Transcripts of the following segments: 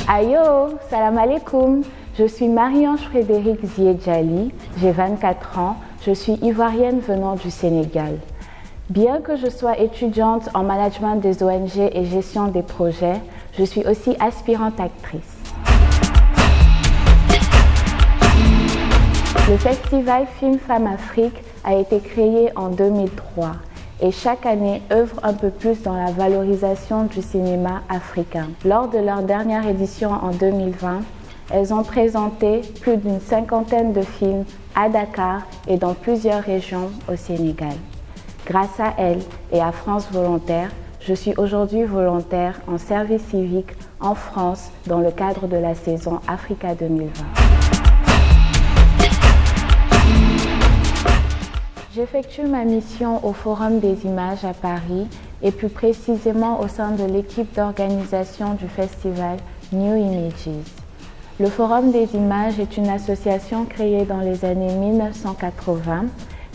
Ayo, salam alaikum. Je suis Marie-Ange Frédérique Ziedjali, j'ai 24 ans, je suis ivoirienne venant du Sénégal. Bien que je sois étudiante en management des ONG et gestion des projets, je suis aussi aspirante actrice. Le festival Film Femmes Afrique a été créé en 2003 et chaque année œuvre un peu plus dans la valorisation du cinéma africain. Lors de leur dernière édition en 2020, elles ont présenté plus d'une cinquantaine de films à Dakar et dans plusieurs régions au Sénégal. Grâce à elles et à France Volontaire, je suis aujourd'hui volontaire en service civique en France dans le cadre de la saison Africa 2020. J'effectue ma mission au Forum des images à Paris et plus précisément au sein de l'équipe d'organisation du festival New Images. Le Forum des images est une association créée dans les années 1980.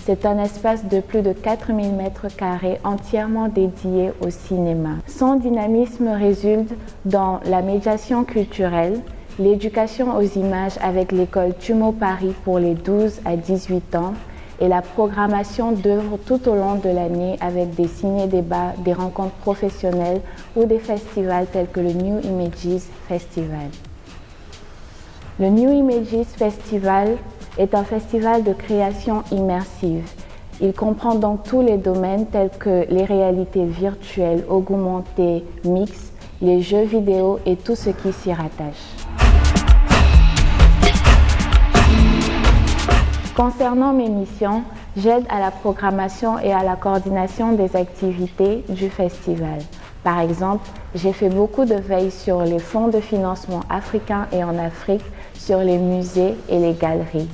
C'est un espace de plus de 4000 m² entièrement dédié au cinéma. Son dynamisme résulte dans la médiation culturelle, l'éducation aux images avec l'école Tumo Paris pour les 12 à 18 ans et la programmation d'œuvres tout au long de l'année avec des ciné-débats, des rencontres professionnelles ou des festivals tels que le New Images Festival. Le New Images Festival est un festival de création immersive. Il comprend donc tous les domaines tels que les réalités virtuelles, augmentées, mixtes, les jeux vidéo et tout ce qui s'y rattache. Concernant mes missions, j'aide à la programmation et à la coordination des activités du festival. Par exemple, j'ai fait beaucoup de veille sur les fonds de financement africains et en Afrique, sur les musées et les galeries.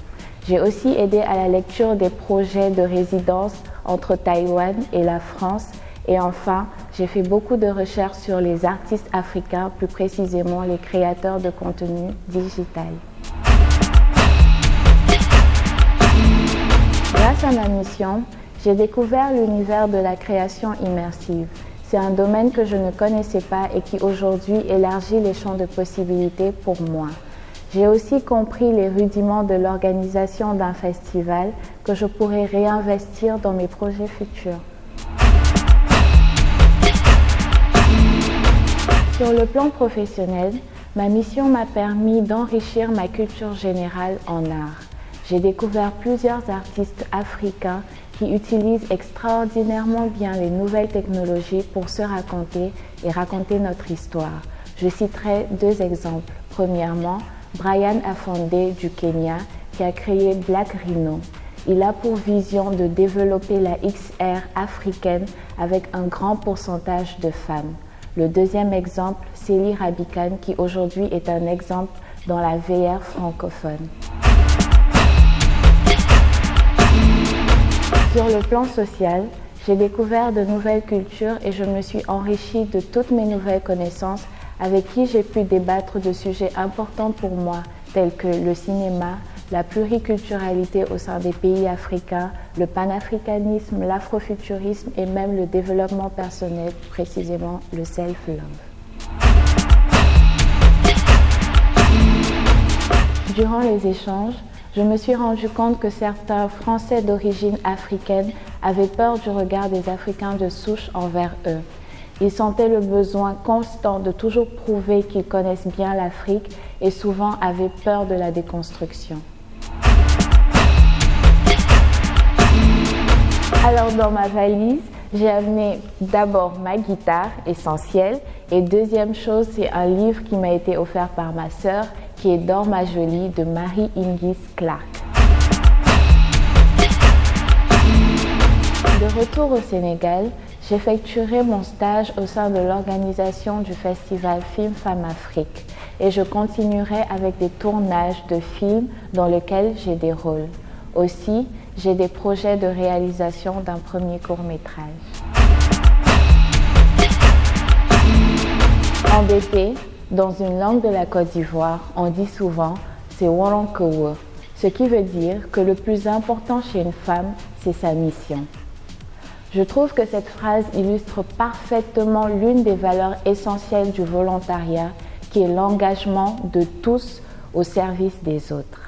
J'ai aussi aidé à la lecture des projets de résidence entre Taïwan et la France. Et enfin, j'ai fait beaucoup de recherches sur les artistes africains, plus précisément les créateurs de contenu digital. Grâce à ma mission, j'ai découvert l'univers de la création immersive. C'est un domaine que je ne connaissais pas et qui aujourd'hui élargit les champs de possibilités pour moi. J'ai aussi compris les rudiments de l'organisation d'un festival que je pourrais réinvestir dans mes projets futurs. Sur le plan professionnel, ma mission m'a permis d'enrichir ma culture générale en art. J'ai découvert plusieurs artistes africains qui utilisent extraordinairement bien les nouvelles technologies pour se raconter et raconter notre histoire. Je citerai deux exemples. Premièrement, Brian Afonde du Kenya qui a créé Black Rhino. Il a pour vision de développer la XR africaine avec un grand pourcentage de femmes. Le deuxième exemple, Célie Rabican qui aujourd'hui est un exemple dans la VR francophone. Sur le plan social, j'ai découvert de nouvelles cultures et je me suis enrichie de toutes mes nouvelles connaissances avec qui j'ai pu débattre de sujets importants pour moi, tels que le cinéma, la pluriculturalité au sein des pays africains, le panafricanisme, l'afrofuturisme et même le développement personnel, précisément le self-love. Durant les échanges, je me suis rendu compte que certains Français d'origine africaine avaient peur du regard des Africains de souche envers eux. Ils sentaient le besoin constant de toujours prouver qu'ils connaissent bien l'Afrique et souvent avaient peur de la déconstruction. Alors dans ma valise, j'ai amené d'abord ma guitare, essentielle, et deuxième chose, c'est un livre qui m'a été offert par ma sœur, qui est Dors ma jolie de Mary Ingis Clark. De retour au Sénégal, j'effectuerai mon stage au sein de l'organisation du festival Film Femmes Afrique et je continuerai avec des tournages de films dans lesquels j'ai des rôles. Aussi, j'ai des projets de réalisation d'un premier court-métrage. En BP, dans une langue de la Côte d'Ivoire, on dit souvent « c'est Woronkowo », ce qui veut dire que le plus important chez une femme, c'est sa mission. Je trouve que cette phrase illustre parfaitement l'une des valeurs essentielles du volontariat qui est l'engagement de tous au service des autres.